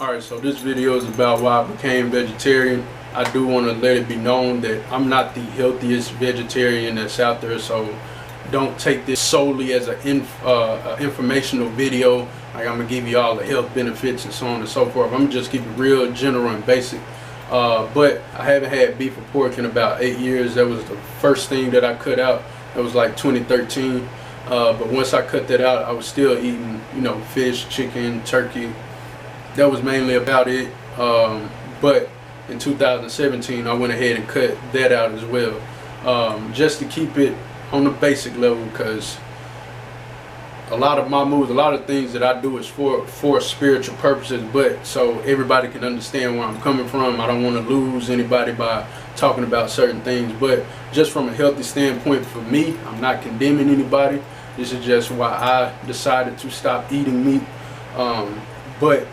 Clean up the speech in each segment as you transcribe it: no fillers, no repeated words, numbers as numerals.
Alright, so this video is about why I became vegetarian. I do want to let it be known that I'm not the healthiest vegetarian that's out there, so don't take this solely as an informational video. Like, I'm going to give you all the health benefits and so on and so forth. I'm going to just keep it real general and basic. But I haven't had beef or pork in about 8 years. That was the first thing that I cut out. That was like 2013. But once I cut that out, I was still eating, fish, chicken, turkey. That was mainly about it. But in 2017, I went ahead and cut that out as well, just to keep it on the basic level, because a lot of my moves, a lot of things that I do is for spiritual purposes, but so everybody can understand where I'm coming from. I don't want to lose anybody by talking about certain things, but just from a healthy standpoint for me, I'm not condemning anybody. This is just why I decided to stop eating meat. But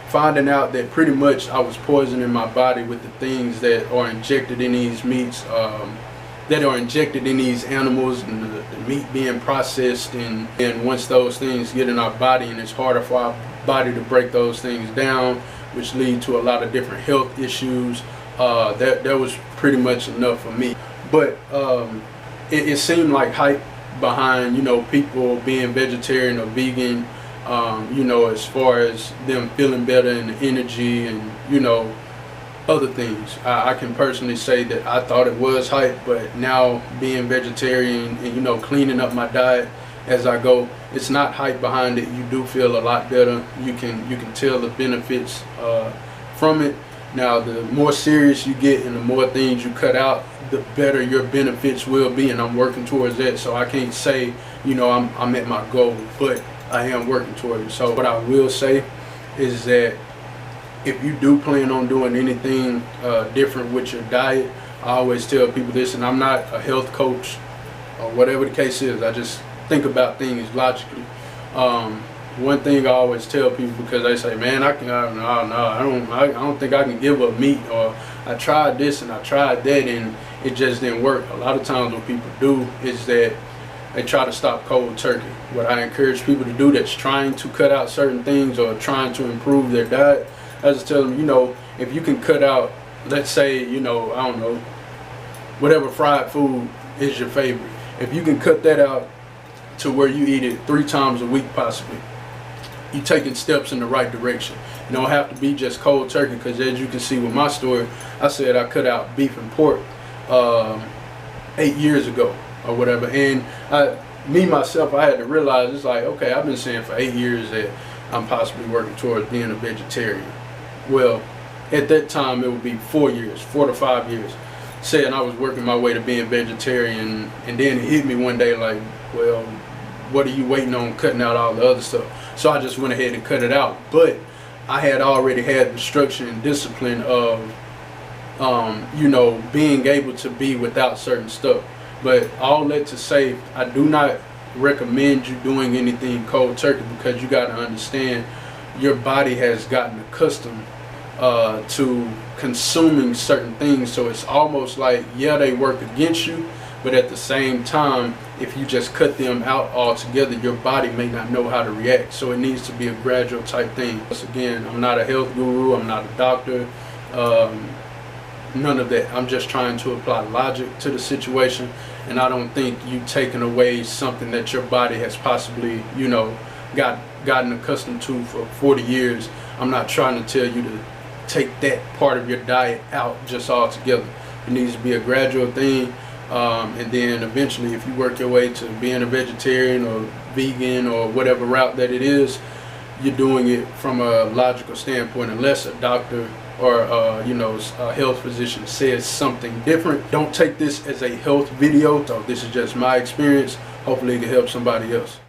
finding out that pretty much I was poisoning my body with the things that are injected in these meats, that are injected in these animals, and the meat being processed, and once those things get in our body, and it's harder for our body to break those things down, which lead to a lot of different health issues. That was pretty much enough for me. But it seemed like hype behind people being vegetarian or vegan, as far as them feeling better and the energy and other things. I can personally say that I thought it was hype, but now being vegetarian and cleaning up my diet as I go, it's not hype behind it. You do feel a lot better. You can tell the benefits from it. Now, the more serious you get and the more things you cut out, the better your benefits will be, and I'm working towards that. So I can't say I'm at my goal, but I am working towards it. So what I will say is that if you do plan on doing anything different with your diet, I always tell people this, and I'm not a health coach or whatever the case is. I just think about things logically. One thing I always tell people, because they say, man, I don't think I can give up meat, or I tried this and I tried that and it just didn't work. A lot of times what people do is that they try to stop cold turkey. What I encourage people to do that's trying to cut out certain things or trying to improve their diet, I just tell them, if you can cut out, let's say, I don't know, whatever fried food is your favorite. If you can cut that out to where you eat it 3 times a week possibly, you're taking steps in the right direction. You don't have to be just cold turkey, because as you can see with my story, I said I cut out beef and pork 8 years ago or whatever. And myself, I had to realize, it's like, okay, I've been saying for 8 years that I'm possibly working towards being a vegetarian. Well, at that time it would be 4 to 5 years, saying I was working my way to being vegetarian, and then it hit me one day like, well, what are you waiting on cutting out all the other stuff? So I just went ahead and cut it out. But I had already had the structure and discipline of being able to be without certain stuff. But all that to say, I do not recommend you doing anything cold turkey, because you got to understand your body has gotten accustomed to consuming certain things. So it's almost like, yeah, they work against you, but at the same time, if you just cut them out altogether, your body may not know how to react. So it needs to be a gradual type thing. Once again, I'm not a health guru, I'm not a doctor, none of that. I'm just trying to apply logic to the situation, and I don't think you taking away something that your body has possibly, gotten accustomed to for 40 years. I'm not trying to tell you to take that part of your diet out just altogether. It needs to be a gradual thing, and then eventually, if you work your way to being a vegetarian or vegan or whatever route that it is, you're doing it from a logical standpoint, unless a doctor or a health physician says something different. Don't take this as a health video. So this is just my experience. Hopefully it can help somebody else.